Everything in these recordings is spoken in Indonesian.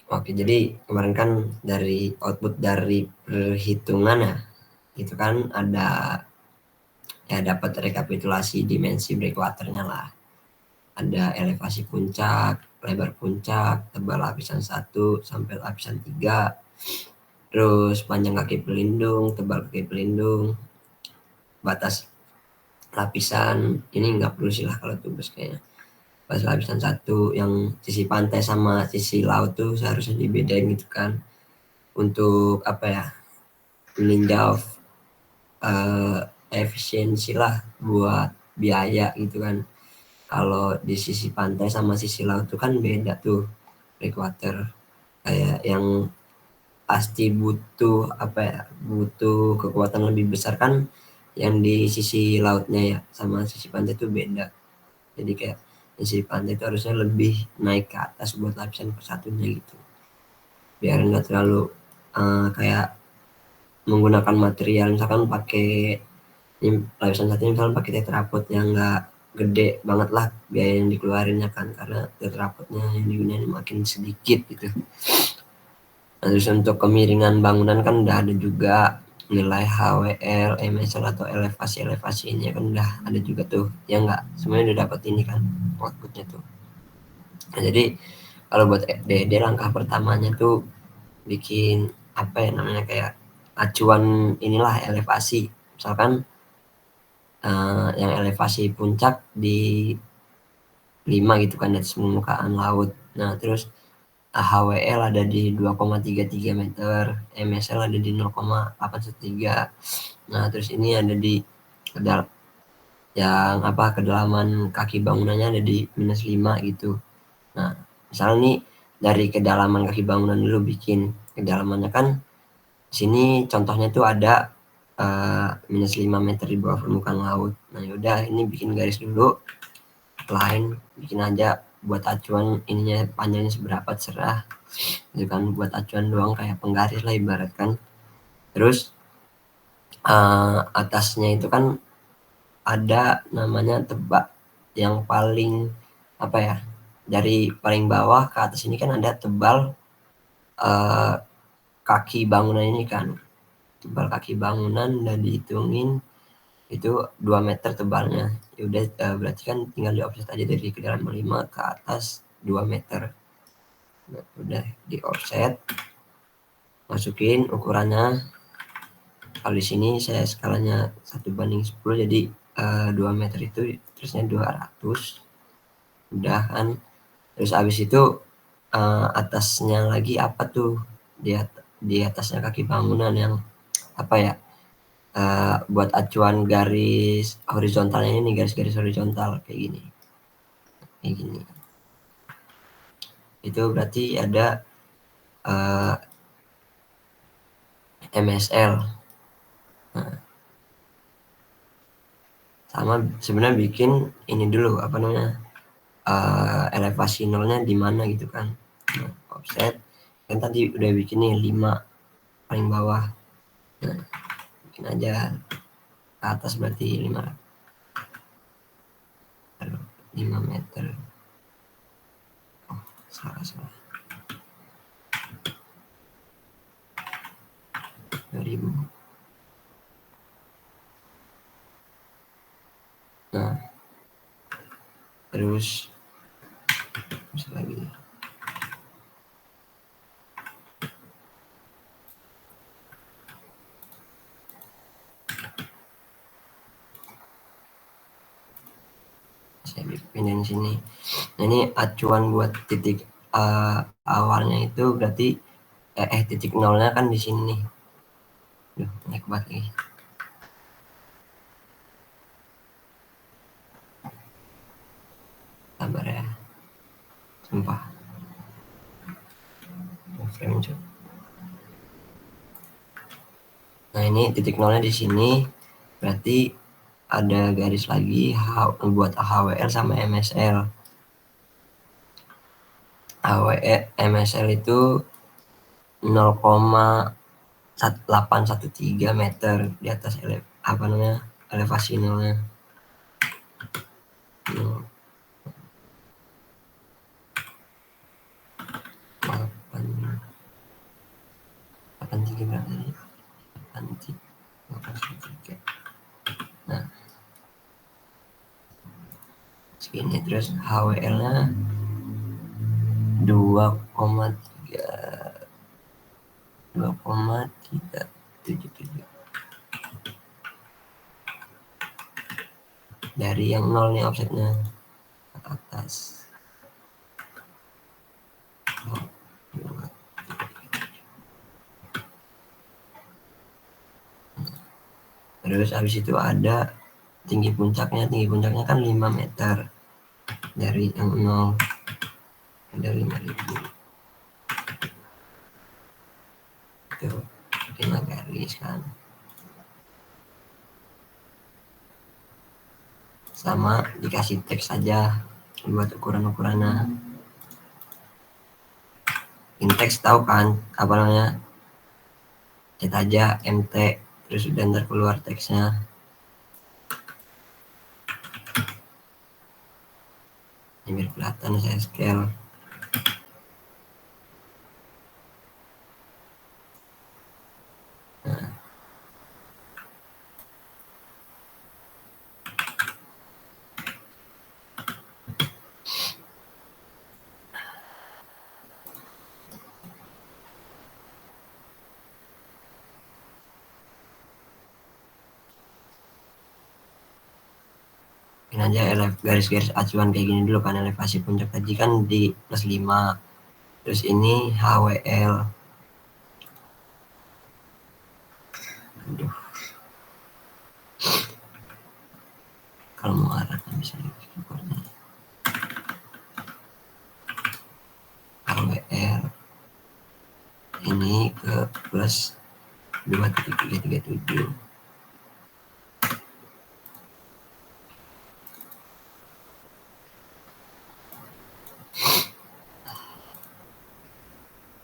Oke, jadi kemarin kan dari output dari perhitungan ya, itu kan ada ya dapat rekapitulasi dimensi breakwaternya lah. Ada elevasi puncak, lebar puncak, tebal lapisan 1 sampai lapisan 3, terus panjang kaki pelindung, tebal kaki pelindung, batas lapisan ini nggak perlu sih lah kalau tugas kayaknya. Batas lapisan 1 yang sisi pantai sama sisi laut tuh seharusnya dibedain gitu kan. Untuk apa ya, meninjau eh, efisiensi lah buat biaya gitu kan. Kalau di sisi pantai sama sisi laut tuh kan beda tuh breakwater, kayak yang pasti butuh apa ya, butuh kekuatan lebih besar kan yang di sisi lautnya ya, sama sisi pantai tuh beda. Jadi kayak di sisi pantai itu harusnya lebih naik ke atas buat lapisan persatunya gitu, biar nggak terlalu kayak menggunakan material misalkan pakai lapisan satunya misalkan pakai tetrapod yang nggak gede banget lah biaya yang dikeluarinnya kan, karena tetrapodnya yang digunakan makin sedikit gitu. Nah, terus untuk kemiringan bangunan kan udah ada juga nilai HWL, MSL atau elevasi ini kan udah ada juga tuh, ya nggak, semuanya udah dapat ini kan outputnya tuh. Nah, jadi kalau buat DD langkah pertamanya tuh bikin apa ya namanya, kayak acuan inilah elevasi, misalkan yang elevasi puncak di 5 gitu kan di atas permukaan laut. Nah terus HWL ada di 2,33 meter, MSL ada di 0,813. Nah terus ini ada di kedal yang apa, kedalaman kaki bangunannya ada di -5 gitu. Nah misalnya nih dari kedalaman kaki bangunan dulu bikin kedalamannya kan, sini contohnya tuh ada -5 meter di bawah permukaan laut. Nah yaudah ini bikin garis dulu, line, bikin aja buat acuan ininya panjangnya seberapa terserah itu kan, buat acuan doang kayak penggaris lah ibaratkan. Terus atasnya itu kan ada namanya tebak, yang paling apa ya, dari paling bawah ke atas ini kan ada tebal uh, kaki bangunan ini kan, tebal kaki bangunan dan dihitungin itu 2 meter tebalnya. Ya udah berarti kan tinggal di offset aja dari kedalaman 5 ke atas 2 meter. Nah, udah di offset, masukin ukurannya. Kalau di sini saya skalanya 1:10, jadi 2 meter itu terusnya 200. Udah kan, terus habis itu atasnya lagi apa tuh, di atasnya kaki bangunan yang apa ya, buat acuan garis horizontalnya ini, garis-garis horizontal kayak gini, kayak gini. Itu berarti ada MSL. Nah, sama sebenarnya bikin ini dulu apa namanya, elevasi nolnya di mana gitu kan. Nah, offset kan tadi udah bikin nih 5 paling bawah. Nah, bikin aja ke atas berarti 5 meter. Oh, salah 2000. Nah terus bisa lagi, saya pindahin sini. Nah ini acuan buat titik awalnya itu berarti titik nolnya kan di sini nih. Duh, naik banget lagi. Sabar ya, sumpah. Frame coba. Nah ini titik nolnya di sini, berarti ada garis lagi buat HWL sama MSL. MSL itu 0,813 meter di atas apa namanya, elevasi nolnya. 0,8 8,3 berapa tadi? 8,3. Nah, segini. Terus HWL nya 2,377 dari yang 0 nih offsetnya ke atas. Terus habis itu ada tinggi puncaknya kan 5 meter dari yang 0, ada 5.000 itu 5 garis kan, sama dikasih teks saja buat ukuran-ukurannya. Inteks tahu kan apa namanya, cet aja MT terus udah ntar keluar teksnya. Ini biar kelihatan saya scale. Nah, ini aja garis-garis acuan kayak gini dulu kan. Elevasi puncak tadi kan di +5, terus ini HWL. Aduh, kalau mau arahkan bisa keyboardnya. HWL ini ke plus 2,337.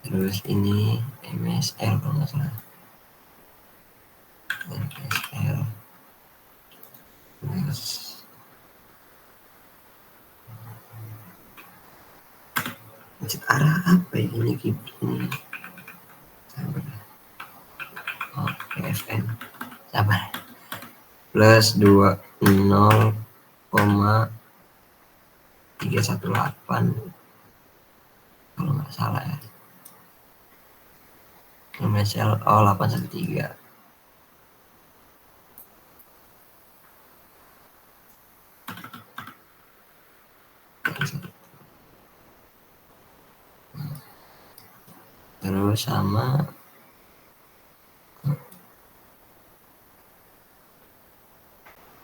Terus ini MSL kalau nggak salah, MSL terus mencet arah apa ya ini keyboard ini, sabar. Oke, FM sabar, plus 20,318 kalau nggak salah ya. MSL 813. Terus sama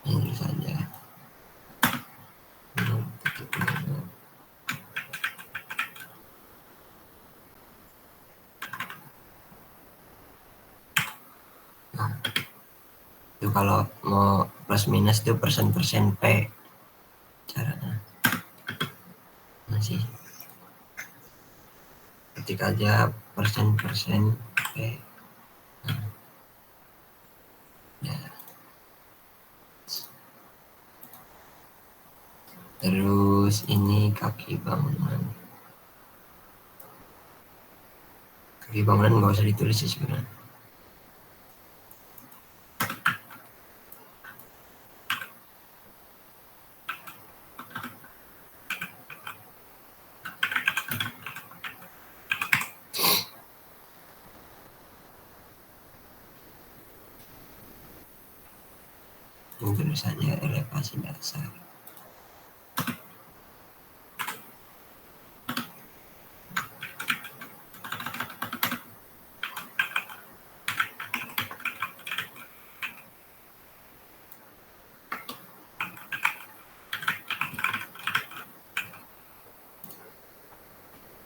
ini saja. Nah, itu kalau mau plus minus itu persen P caranya. Masih ketik aja persen P. Nah, ya. Terus ini kaki bangunan nggak usah ditulis sih sebenarnya. Ini tulis saja elevasi dasar.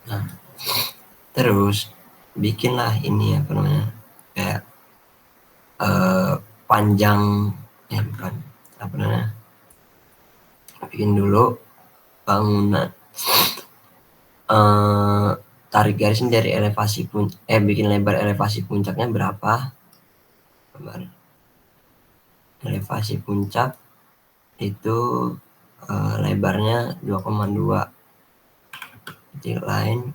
Nah, terus bikinlah ini apa namanya, kayak panjang bukan apa namanya, bikin dulu bangunan, tarik garisnya dari elevasi bikin lebar elevasi puncaknya berapa. Lebar elevasi puncak itu lebarnya 2,2, titik lain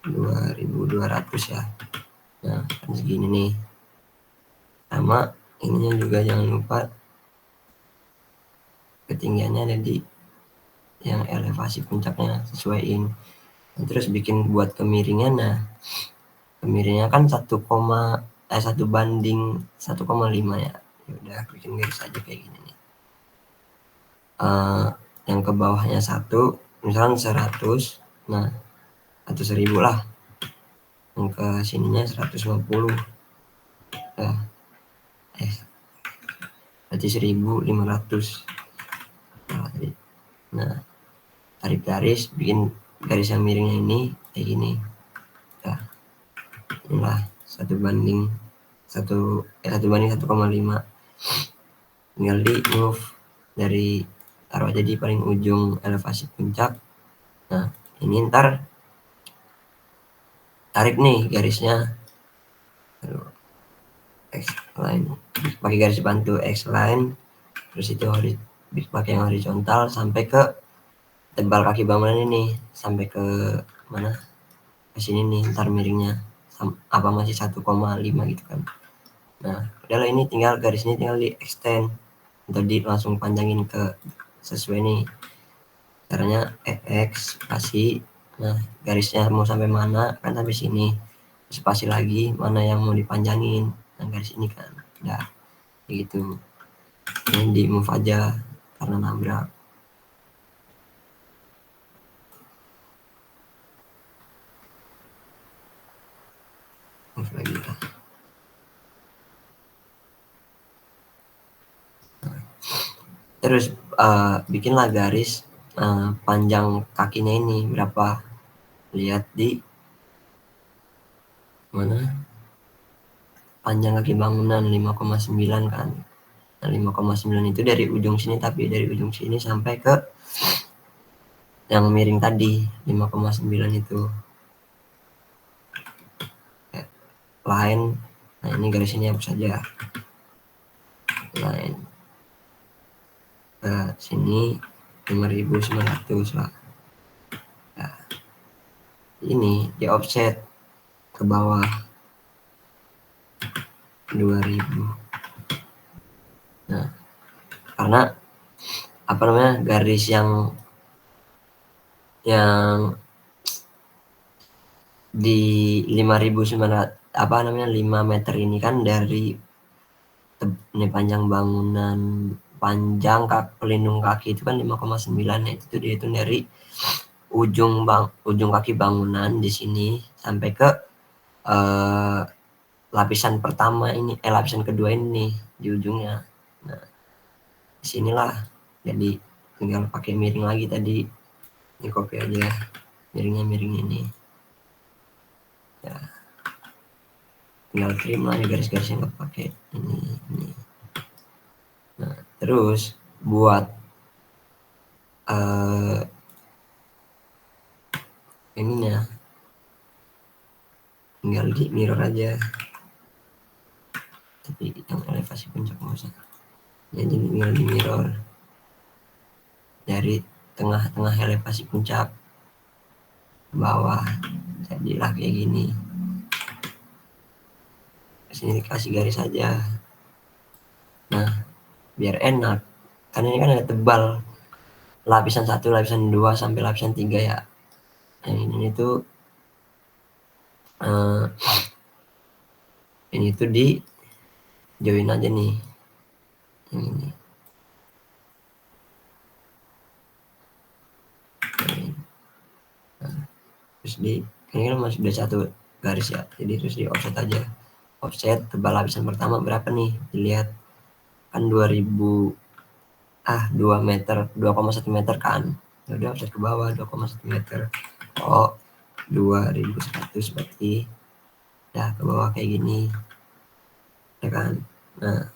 2200 ya. Nah kan segini nih, sama ininya juga jangan lupa ketinggiannya ada di yang elevasi puncaknya, sesuaiin. Nah, terus bikin buat kemiringan. Nah kemiringannya kan 1 banding 1,5 ya. Ya udah bikin garis aja kayak gini nih. Yang ke bawahnya 1, misalkan 100, nah atau 1000 lah, yang ke sininya 150, nah berarti 1500. Nah tarik garis, bikin garis yang miringnya ini kayak gini. Nah inilah 1 banding 1,5. Tinggal di move dari, taruh aja di paling ujung elevasi puncak. Nah ini ntar tarik nih garisnya, X line, pakai garis bantu X line, terus itu pakai yang horizontal sampai ke tebal kaki bangunan ini, sampai ke mana, ke sini nih ntar miringnya apa masih 1,5 gitu kan. Nah udahlah, ini tinggal garis ini tinggal di extend atau di langsung panjangin ke sesuai nih caranya, X spasi. Nah garisnya mau sampai mana kan, sampai sini, spasi lagi mana yang mau dipanjangin, nah garis ini kan udah gitu. Ini di move aja karena nabrak. Move lagi lah. Terus bikinlah garis panjang kakinya ini berapa, lihat di mana, panjang kaki bangunan 5,9 kan. Nah 5,9 itu dari ujung sini, tapi dari ujung sini sampai ke yang miring tadi 5,9 itu line. Nah ini garis ini hapus saja, line ke sini 5.900 lah. Nah, ini di offset ke bawah 2000. Nah karena apa namanya, garis yang di 5.900 apa namanya 5 meter ini kan dari ini panjang bangunan, panjang pelindung kaki itu kan 5,9. Nah itu dihitung dari ujung kaki bangunan di sini sampai ke lapisan pertama ini, lapisan kedua ini di ujungnya. Nah disinilah, jadi tinggal pakai miring lagi tadi, ini copy aja miringnya, miring ini ya, tinggal trim lah ya garis-garis yang nggak pakai ini. Nah terus buat ininya tinggal di mirror aja, tapi yang elevasi puncak nggak usah ya, jadi tinggal di mirror dari tengah-tengah elevasi puncak ke bawah, jadilah kayak gini. Sini dikasih garis aja. Nah biar enak, karena ini kan ada tebal, lapisan 1, lapisan 2 sampai lapisan 3 ya. Yang ini tuh ini tuh di join aja nih yang ini. Nah, terus di ini kan masih udah 1 garis ya, jadi terus di offset aja. Offset tebal lapisan pertama berapa nih, dilihat kan 2000, 2 meter, 2,1 meter kan, ya udah offset ke bawah 2,1 meter. Oh 2100 berarti ya ke bawah kayak gini ya kan. Nah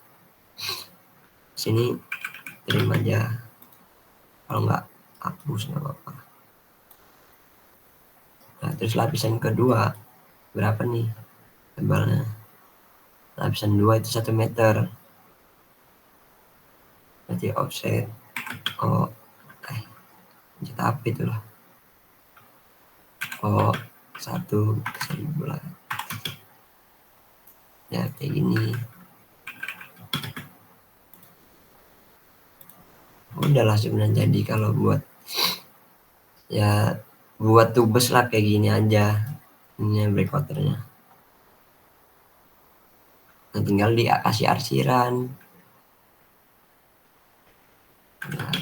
sini terima aja, kalau nggak hapus nggak apa-apa. Nah terus lapisan kedua berapa nih tebalnya, lapisan 2 itu 1 meter, berarti offset cetak apa itu lah, 1 ke 1000 lah. ya kayak gini. Udahlah sebenarnya, jadi kalau buat ya buat tubes lah kayak gini aja ini breakwaternya. Nah, tinggal dikasih arsiran. Nah,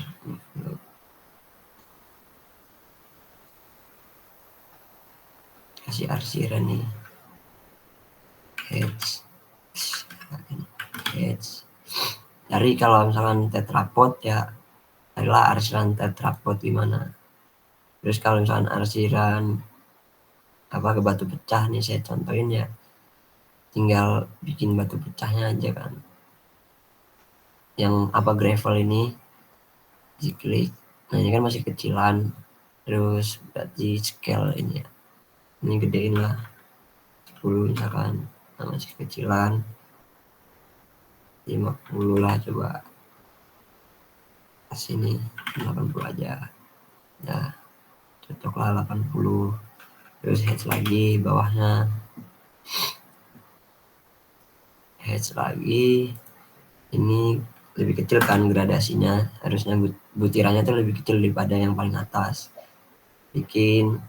kasih arsiran nih, hedge, hedge. Dari kalau misalkan tetrapod ya adalah arsiran tetrapod gimana. Terus kalau misalkan arsiran apa ke batu pecah nih, saya contohin ya, tinggal bikin batu pecahnya aja kan. Yang apa gravel ini diklik, nah ini kan masih kecilan, terus berarti scale ini ya, ini gedein lah 10 misalkan, nah masih kecilan 50 lah, coba sini 80 aja ya, cocok lah 80. Terus hedge lagi bawahnya, hedge lagi, ini lebih kecil kan gradasinya, harusnya butirannya tuh lebih kecil daripada yang paling atas, bikin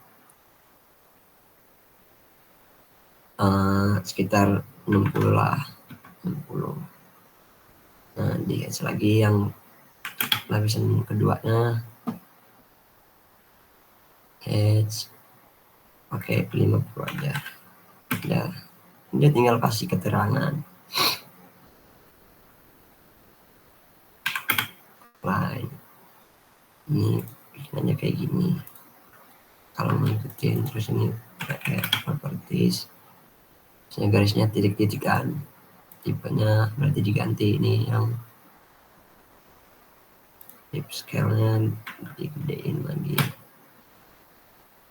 sekitar 60 lah, 60. Nah di hedge lagi yang lapisan keduanya, hedge pakai 50 aja ya. Dia tinggal kasih keterangan lain, ini bikinannya kayak gini kalau mau ikutin. Terus ini pakai properties, saya garisnya titik-titikan, tipenya berarti diganti, ini yang tip scale-nya digedein lagi,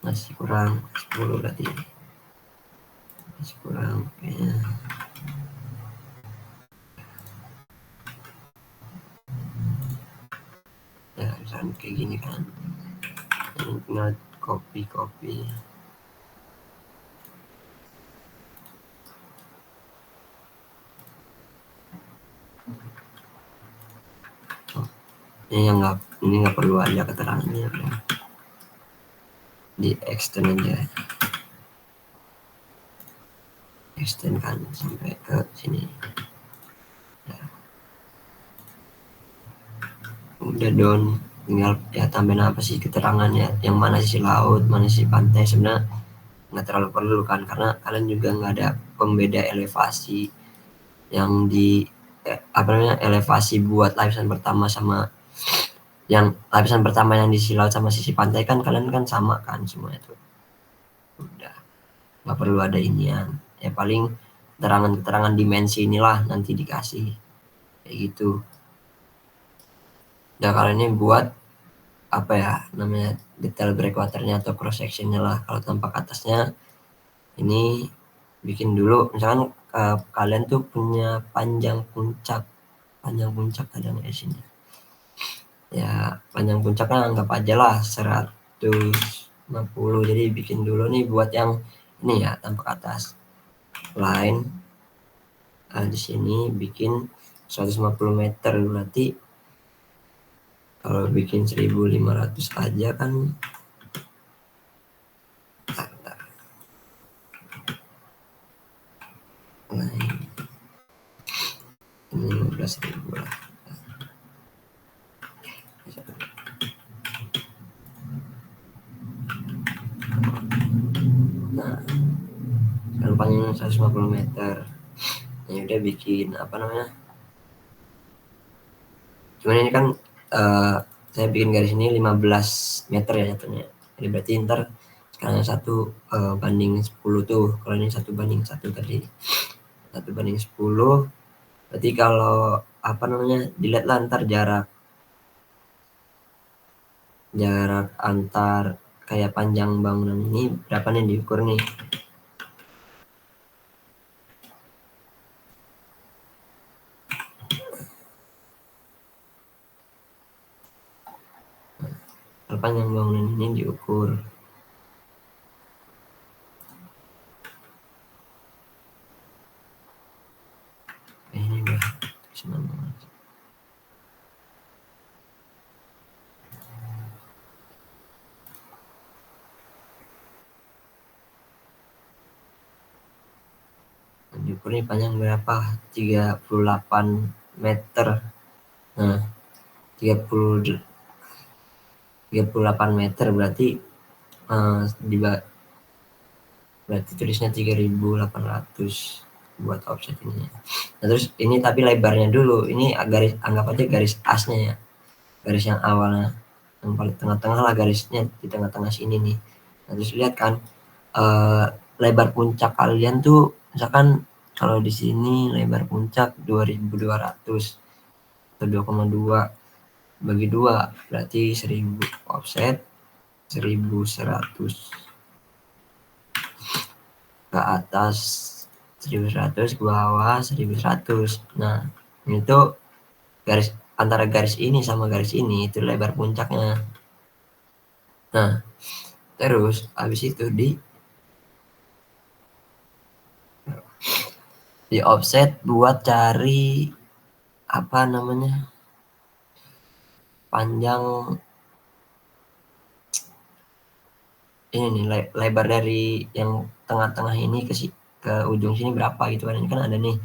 masih kurang 10 berarti, masih kurang kayaknya. Ya misalnya kayak gini kan, ini tinggal copy ini nggak perlu ada keterangannya, udah di extend aja, extend kan sampai ke sini ya. Udah don, tinggal ya tambahin apa sih keterangannya, yang mana sisi laut, mana sisi pantai, sebenarnya nggak terlalu perlu kan, karena kalian juga nggak ada pembeda elevasi yang di apa namanya, elevasi buat lapisan pertama sama yang lapisan pertama yang di sisi laut sama sisi pantai kan, kalian kan sama kan semua itu, udah nggak perlu ada inian ya, paling keterangan dimensi inilah nanti dikasih kayak gitu. Nah kalau ini buat apa ya namanya, detail breakwaternya atau cross sectionnya lah. Kalau tampak atasnya ini bikin dulu, misalkan kalian tuh punya panjang puncak ada nggak di sini ya, panjang puncaknya anggap aja lah 150, jadi bikin dulu nih buat yang ini ya, tampak atas line. Di sini bikin 150 meter, berarti kalau bikin 1500 aja kan, nah ini 15.000 lah. Nah kan panjangnya 150 meter, ya udah bikin apa namanya, cuman ini kan saya bikin garis ini 15 meter ya jatuhnya, jadi berarti ntar sekarang 1 banding 10 tuh, kalau ini 1 banding 1 tadi, 1 banding 10, berarti kalau apa namanya, dilihat lah ntar jarak antar kayak panjang bangunan ini berapa nih diukur nih. Kalau panjang bangunan ini diukur, diukur ini panjang berapa, 38 meter. Nah 38 meter berarti berarti tulisnya 3.800 buat offset ini. Nah terus ini tapi lebarnya dulu, ini garis, anggap aja garis asnya ya, garis yang awalnya, yang paling tengah-tengah lah, garisnya di tengah-tengah sini nih. Nah terus lihat kan lebar puncak kalian tuh, misalkan kalau di sini lebar puncak 2.200 atau 2,2 bagi 2 berarti 1000 offset, 1.100 ke atas, 1.100 ke bawah, 1.100. Nah itu garis antara garis ini sama garis ini itu lebar puncaknya. Nah terus habis itu di offset buat cari apa namanya, panjang ini nih, lebar dari yang tengah-tengah ini ke ujung sini berapa gitu kan. Ini kan ada nih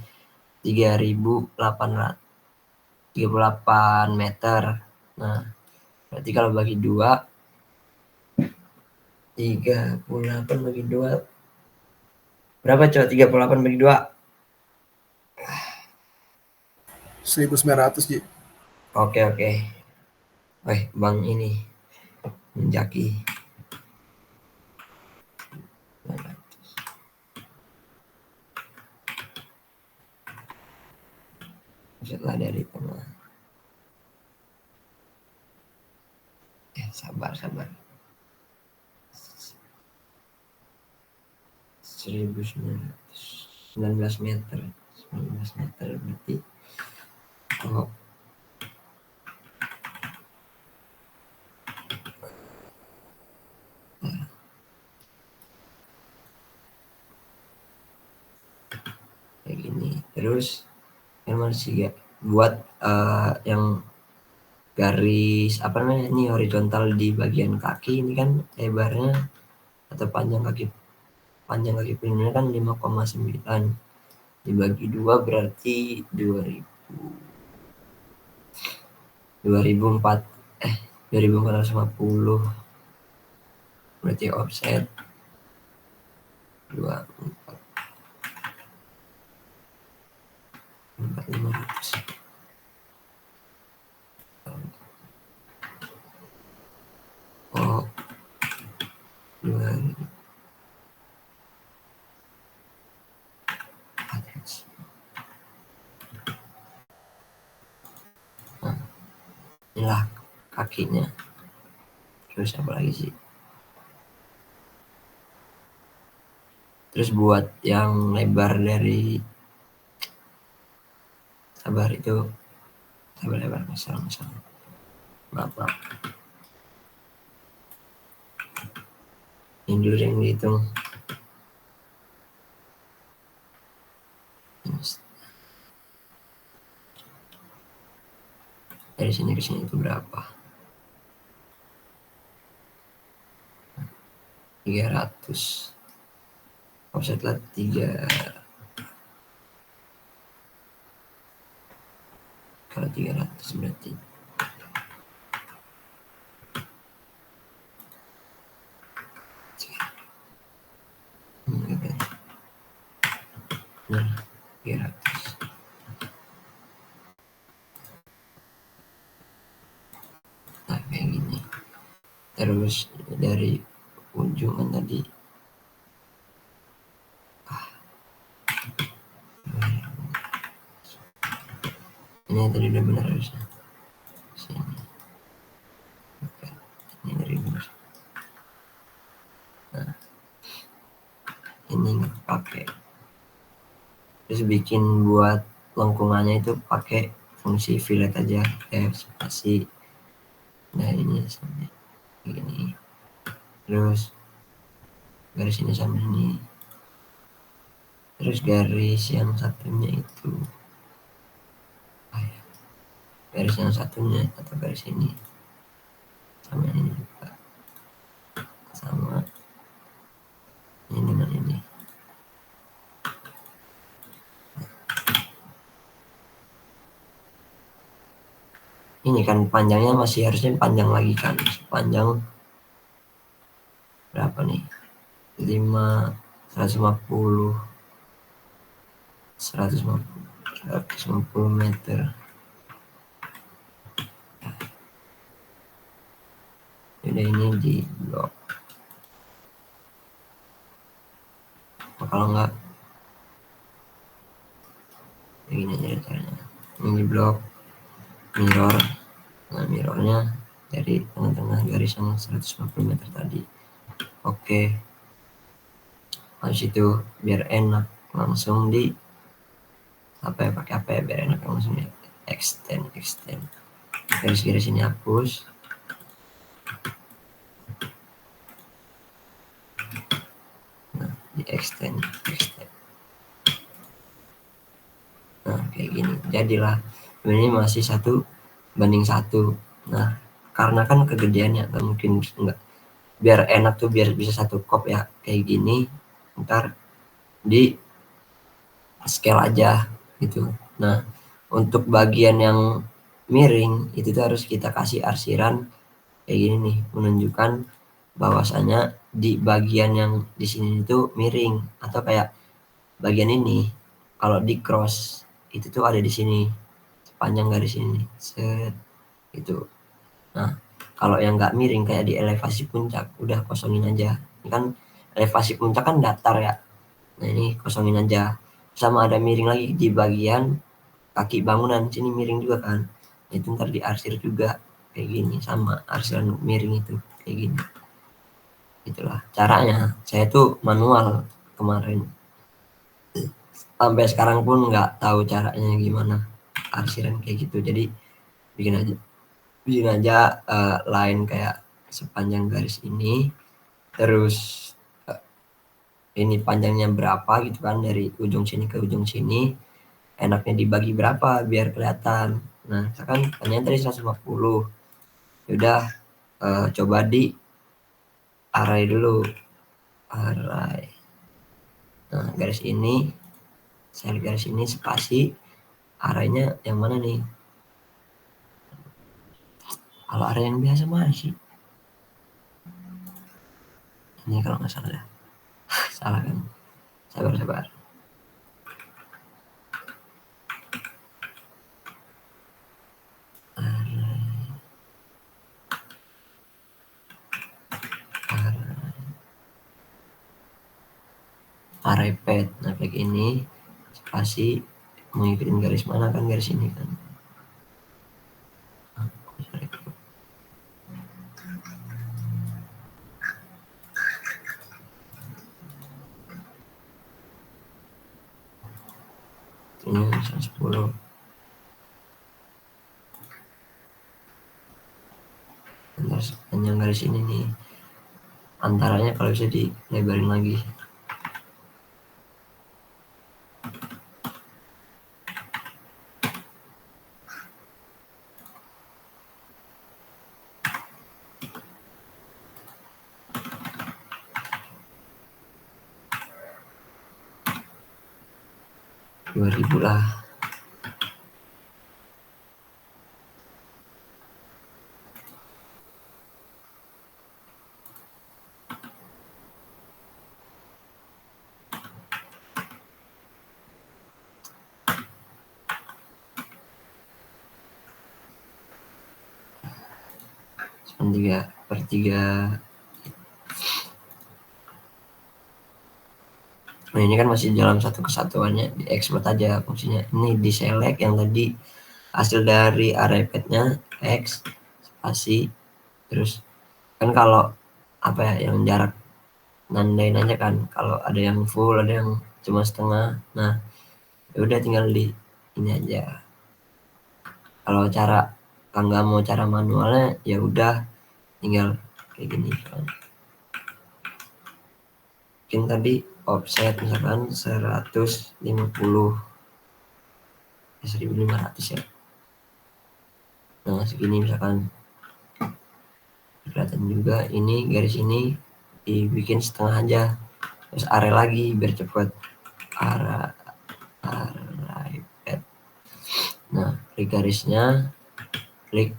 3.838 meter. Nah berarti kalau bagi 2, 38 bagi 2 berapa coba? 38 bagi 2 1.900 Ji. oke. Bang ini menjaki setelah dari tengah. Sabar 19 meter berarti kayak gini. Terus yang masih gak buat yang garis apa namanya ini horizontal di bagian kaki ini kan lebarnya atau panjang kaki pelindungnya kan 5,9 dibagi 2 berarti 2450 berarti offset 24.500. Oh 2.400. Nah inilah kakinya. Terus apa lagi sih? Terus buat yang lebar dari lebar masalah berapa ini dulu yang dihitung. Dari sini ke sini itu berapa? 300. Offset lah 3. Kalau 300 berarti nah 300. Nah kayak gini. Terus dari ujung kan tadi ini yang tadi udah benar harusnya sini. Oke. Ini dari benar. Nah ini nggak pakai. Terus bikin buat lengkungannya itu pakai fungsi fillet aja, spasi. Nah ini sampai gini. Terus garis ini sama ini. Terus garis yang satunya itu garis yang satunya atau garis ini sama ini juga sama ini dengan ini. ini kan panjangnya masih harusnya panjang lagi kan, panjang berapa nih, 150 meter. Udah ini di blok. Kalau enggak begini aja caranya. Ini di blok mirror. Nah, mirrornya dari tengah-tengah garis yang 150 meter tadi. Oke. Habis itu biar enak langsung di apa ya, pakai apa ya biar enak langsung di extend. Garis-garis ini hapus. Nah, di extend. Nah, kayak gini. Jadilah ini masih 1:1. Nah, karena kan kegedeannya nggak mungkin enggak, biar enak tuh, biar bisa 1 kop ya kayak gini, ntar di scale aja gitu. Nah, untuk bagian yang miring itu tuh harus kita kasih arsiran kayak gini nih, menunjukkan bahwasanya di bagian yang di sini itu miring, atau kayak bagian ini kalau di cross itu tuh ada di sini sepanjang garis ini set itu. Nah, kalau yang nggak miring kayak di elevasi puncak udah kosongin aja. Ini kan elevasi puncak kan datar ya, nah ini kosongin aja. Sama ada miring lagi di bagian kaki bangunan sini, miring juga kan, itu ntar diarsir juga kayak gini, sama arsiran miring itu kayak gini. Itulah caranya. Saya tuh manual kemarin, sampai sekarang pun nggak tahu caranya gimana arsiran kayak gitu. Jadi bikin aja line kayak sepanjang garis ini, terus ini panjangnya berapa gitu kan, dari ujung sini ke ujung sini, enaknya dibagi berapa biar kelihatan. Nah, misalkan panjangnya tadi 150, udah coba di array dulu, array. Nah, garis ini, saya garis ini spasi, arraynya yang mana nih? Kalau array yang biasa mana sih? Ini kalau nggak salah ya. Salah kan? Sabar. Array pad. Nah, klik ini spasi, mau ngikutin garis mana kan, garis ini kan. Ini 110. Terus panjang garis ini nih, antaranya kalau bisa dilebarin lagi. Ribu lah. Cuma 3/3. Nah, ini kan masih dalam satu kesatuannya, di export aja fungsinya. Ini di select yang tadi hasil dari array pad-nya, X spasi, terus kan kalau apa ya, yang jarak nandain aja kan, kalau ada yang full, ada yang cuma setengah. Nah, ya udah tinggal di ini aja. Kalau cara nggak mau cara manualnya, ya udah tinggal kayak gini kan. Mungkin tadi offset misalkan 150 1.500 ya. Nah, segini misalkan kelihatan juga. Ini garis ini dibikin setengah aja, terus array lagi biar cepet, array pad. Nah, klik garisnya, klik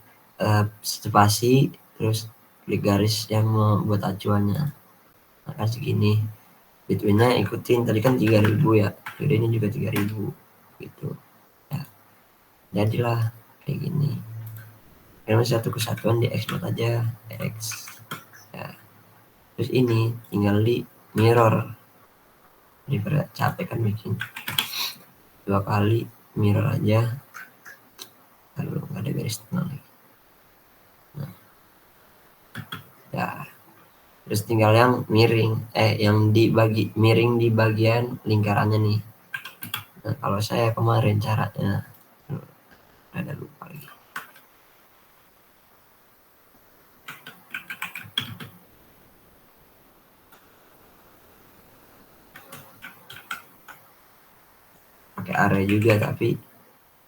spasi, terus klik garis yang membuat acuannya. Nah, kan segini. Betweennya ikutin, tadi kan 3000 ya, jadi ini juga 3000 gitu ya. Jadilah kayak gini. Karena satu kesatuan di export aja, X ya. Terus ini tinggal di mirror, daripada capek kan bikin 2 kali, mirror aja, lalu nggak ada garis tengah lagi. Nah ya, terus tinggal yang miring, yang dibagi miring di bagian lingkarannya nih. Nah kalau saya kemarin caranya ada lupa lagi. Pakai area juga, tapi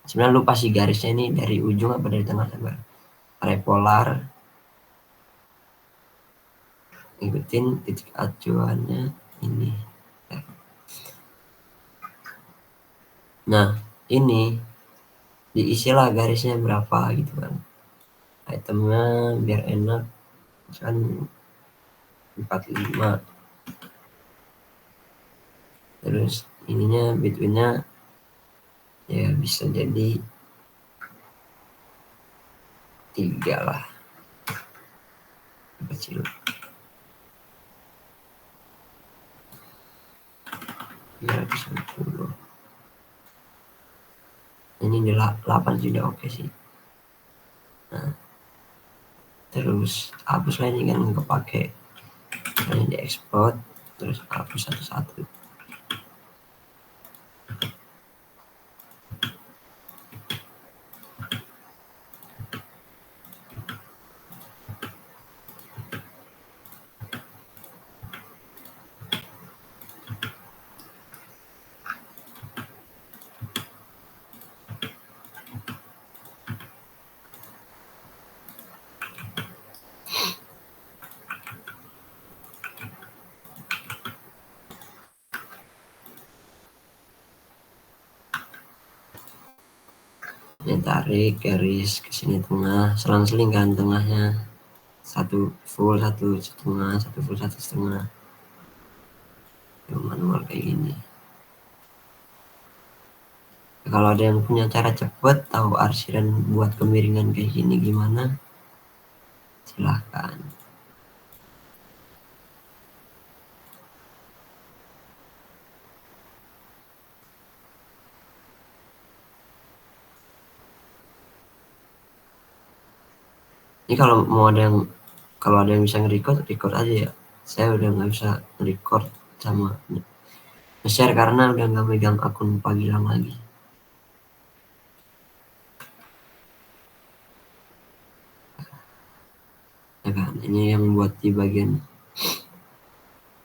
sebenarnya lupa sih garisnya ini dari ujung apa dari tengah. Sabar, area polar, ikutin titik acuannya ini. Nah ini diisilah garisnya berapa gitu kan, itemnya biar enak kan 45. Terus ininya betweennya ya bisa jadi 3 lah, kecil 360. Ini 8 sudah oke sih. Nah terus hapus lah, ini kan kepake, ini di export terus hapus satu-satu. Ini tarik garis ke sini tengah, selang-seling kan tengahnya, satu full, satu setengah, satu full, satu setengah. Manual kayak gini. Kalau ada yang punya cara cepet, tahu arsiran buat kemiringan kayak gini gimana, silahkan. Ini kalau ada yang bisa record aja ya. Saya udah nggak bisa record sama share karena udah nggak megang akun Pagilang lagi. Ya kan, ini yang buat di bagian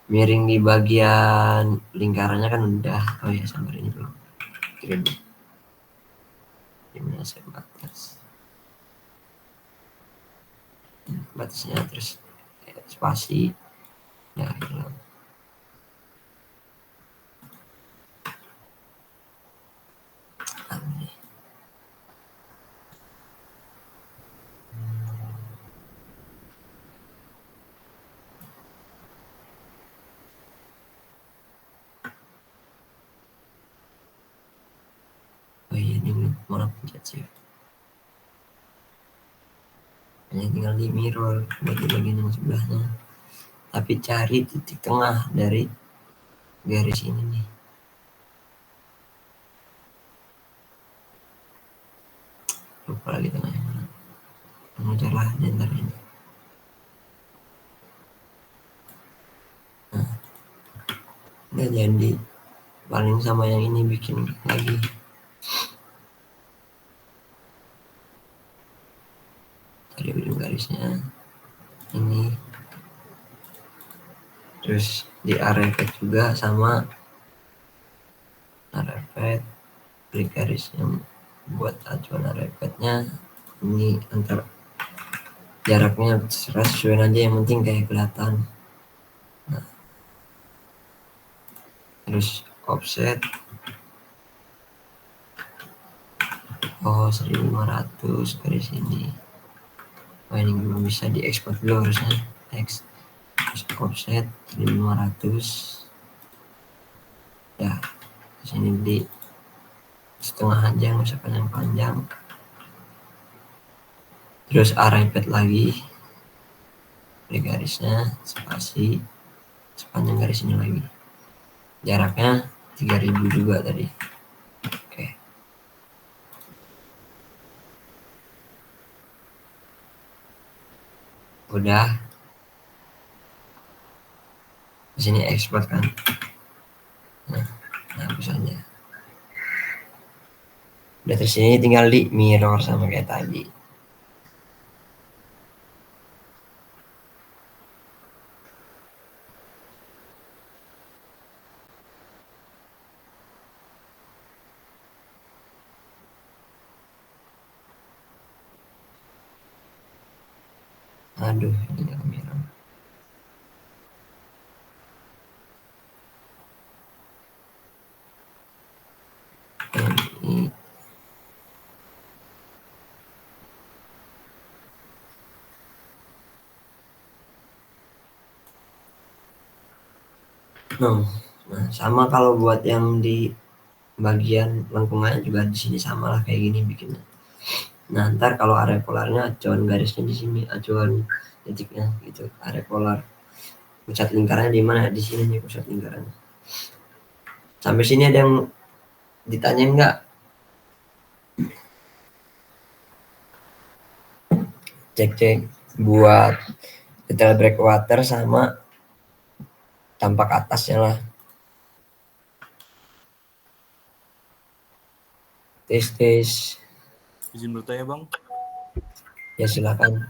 miring di bagian lingkarannya kan udah. Oh ya, sabar, ini belum kirim. Gimana saya batasnya, terus spasi ya hilang. Oh iya, ini mana pencet sih, hanya tinggal di mirror bagian yang sebelahnya, tapi cari titik tengah dari garis ini nih. Lupa lagi tengahnya mana, mengejarlah ntar ini. Nah udah jadi, paling sama yang ini bikin lagi. Dari ujung garisnya ini, terus di arepet juga sama arepet, klik garis yang buat acuan arepetnya ini, antar jaraknya sesuai aja, yang penting kayak kelihatan. Nah terus offset Oh, 1500 garis ini. Oh, ini belum bisa diekspor dulu harusnya. X offset 1500. Ya, di sini di setengah aja, nggak usah panjang-panjang. Terus array pad lagi, klik garisnya, spasi, sepanjang garis ini lagi. Jaraknya 3000 juga tadi. Oke. Udah. Di sini export kan. Nah, hapus aja. Udah, terus ini tinggal di mirror sama kayak tadi. Aduh, ini nggak mirror. Ini no. Nah, sama kalau buat yang di bagian lengkungannya juga di sini sama lah kayak gini bikinnya. Nah, ntar kalau area polarnya acuan garisnya di sini, acuan titiknya gitu, area polar. Pusat lingkarannya di mana? Di sini nih pusat lingkarannya. Sampai sini ada yang ditanyain nggak? Cek-cek buat detail breakwater sama tampak atasnya lah. Tes. Izin bertanya bang. Ya silakan.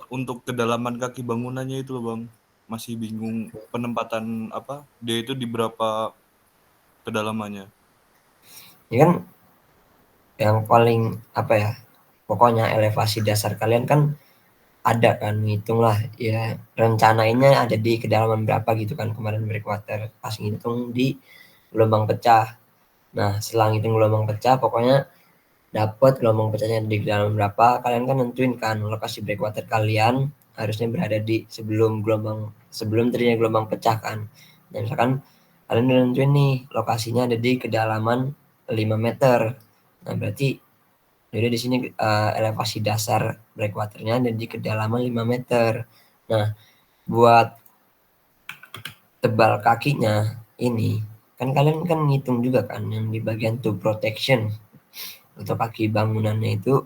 Untuk kedalaman kaki bangunannya itu loh bang, masih bingung penempatan apa? Dia itu di berapa kedalamannya? Ini kan yang paling apa ya? Pokoknya elevasi dasar kalian kan ada kan, ngitung lah ya, rencanainnya ada di kedalaman berapa gitu kan kemarin breakwater pas ngitung di gelombang pecah. Nah, setelah ngitung gelombang pecah pokoknya dapat gelombang pecahnya di kedalaman berapa, kalian kan nentuin kan lokasi breakwater kalian harusnya berada di sebelum terjadinya gelombang pecah kan. Dan misalkan kalian udah nentuin nih lokasinya ada di kedalaman 5 meter. Nah, berarti jadi di sini elevasi dasar breakwaternya ada di kedalaman 5 meter. Nah, buat tebal kakinya ini kan kalian kan ngitung juga kan yang di bagian to protection untuk kaki bangunannya itu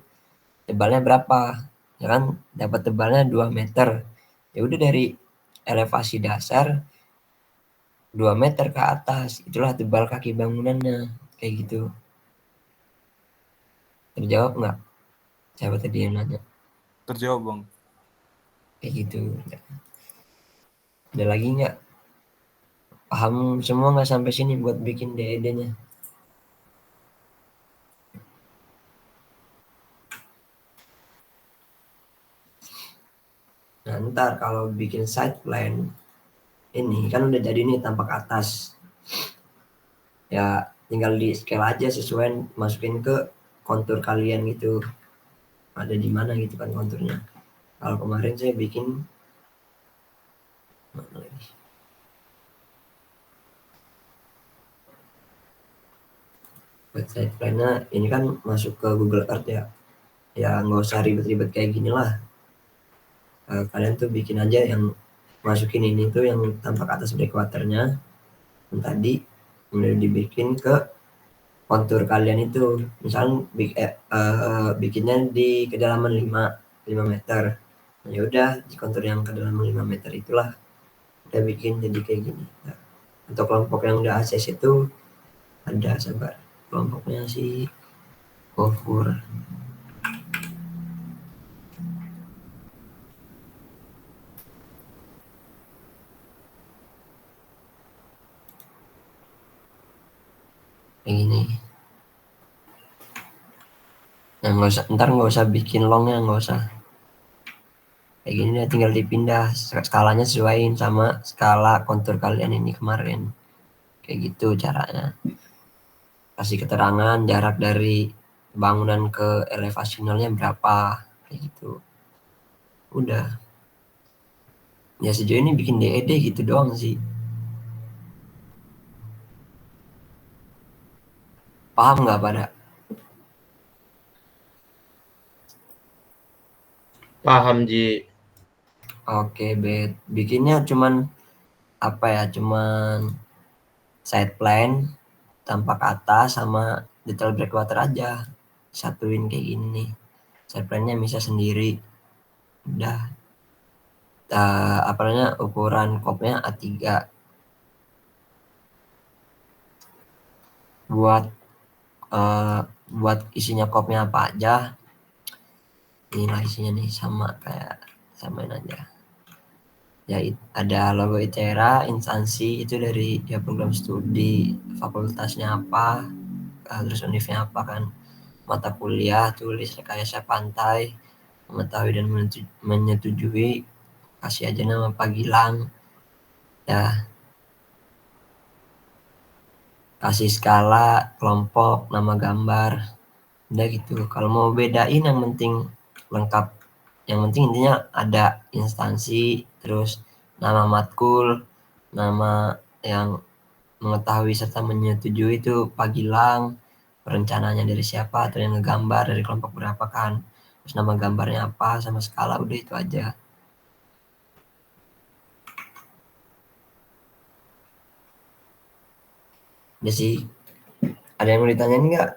tebalnya berapa, ya kan, dapat tebalnya 2 meter. Ya udah, dari elevasi dasar 2 meter ke atas itulah tebal kaki bangunannya, kayak gitu. Terjawab nggak siapa tadi yang nanya? Terjawab bang. Kayak gitu. Ada lagi nggak? Paham semua nggak sampai sini buat bikin DED-nya? Nah, ntar kalau bikin side plan ini kan udah jadi nih tampak atas. Ya tinggal di scale aja sesuai, masukin ke kontur kalian gitu. Ada di mana gitu kan konturnya. Kalau kemarin saya bikin mana lagi? Website plan-nya ini kan masuk ke Google Earth ya. Ya nggak usah ribet-ribet kayak gini lah. Kalian tuh bikin aja yang masukin ini tuh yang tampak atas breakwaternya yang tadi udah dibikin ke kontur kalian itu. Misalnya bikinnya di kedalaman 5 meter. Nah, ya udah di kontur yang kedalaman 5 meter itulah udah bikin jadi kayak gini. Nah, untuk kelompok yang udah ACC itu ada, sabar, kelompoknya si Gofur. Kayak gini. Nah, ntar nggak usah bikin longnya, nggak usah. Kayak gini deh, tinggal dipindah skalanya sesuaiin sama skala kontur kalian ini kemarin. Kayak gitu caranya. Kasih keterangan jarak dari bangunan ke elevasi nolnya berapa, kayak gitu. Udah. Ya sejauh ini bikin DED gitu doang sih. Paham nggak pada? Paham, Ji. Oke, bet. Bikinnya cuman apa ya? Cuman side plan tanpa kata sama detail breakwater aja. Satuin kayak gini nih. Side plan-nya bisa sendiri. Udah. Apa namanya? Ukuran kopnya A3. Buat buat isinya kopnya apa aja. Inilah isinya nih sama kayak samain aja. Ya ada logo ITERA, instansi itu dari ya program studi, fakultasnya apa, terus univnya apa kan, mata kuliah, tulis rekayasa pantai, mengetahui dan menyetujui, kasih aja nama Pak Gilang, ya kasih skala, kelompok, nama gambar, udah gitu. Kalau mau bedain yang penting lengkap, yang penting intinya ada instansi, terus nama matkul, nama yang mengetahui serta menyetujui itu Pak Gilang, perencananya dari siapa, atau yang ngegambar dari kelompok berapa kan, terus nama gambarnya apa, sama skala, udah itu aja. Udah sih. Ada yang mau ditanyain nggak?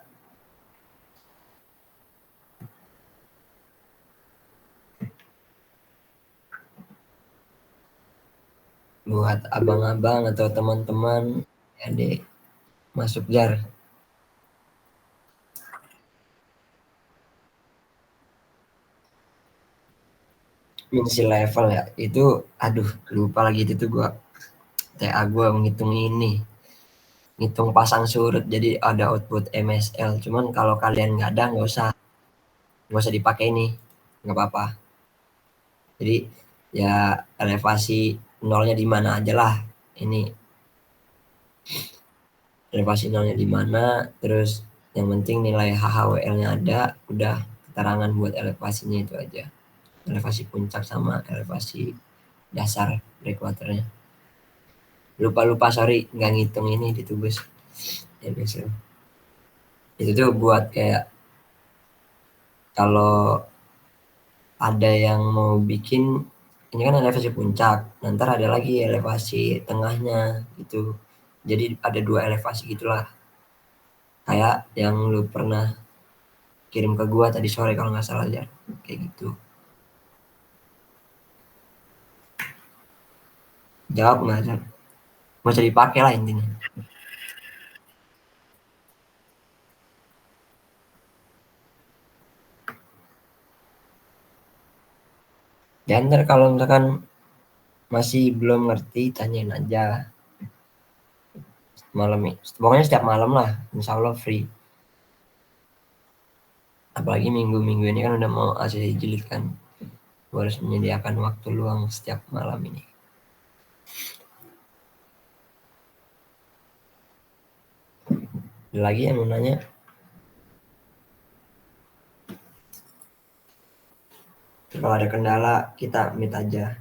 Buat abang-abang atau teman-teman, adik masuk jar. Misi level ya, itu aduh lupa lagi itu tuh gua TA gua menghitung ini, ngitung pasang surut jadi ada output MSL, cuman kalau kalian nggak ada nggak usah dipakai ini, nggak apa-apa. Jadi ya elevasi nolnya di mana aja lah, ini elevasi nolnya di mana, terus yang penting nilai HHWL-nya ada, udah keterangan buat elevasinya itu aja, elevasi puncak sama elevasi dasar breakwaternya. Lupa sorry nggak ngitung ini di tubus ya, biasa itu tuh buat kayak kalau ada yang mau bikin, ini kan elevasi puncak, nanti ada lagi elevasi tengahnya gitu, jadi ada 2 elevasi gitulah, kayak yang lu pernah kirim ke gua tadi sore kalau nggak salah ya, kayak gitu. Jawab nggak usah dipakai lah intinya. Dan ntar kalau misalkan masih belum ngerti tanyain aja malam ini, pokoknya setiap malam lah insya Allah free, apalagi minggu-minggu ini kan udah mau ACC jilid kan, gue harus menyediakan waktu luang setiap malam ini. Ada lagi yang mau nanya? Kalau ada kendala kita meet aja.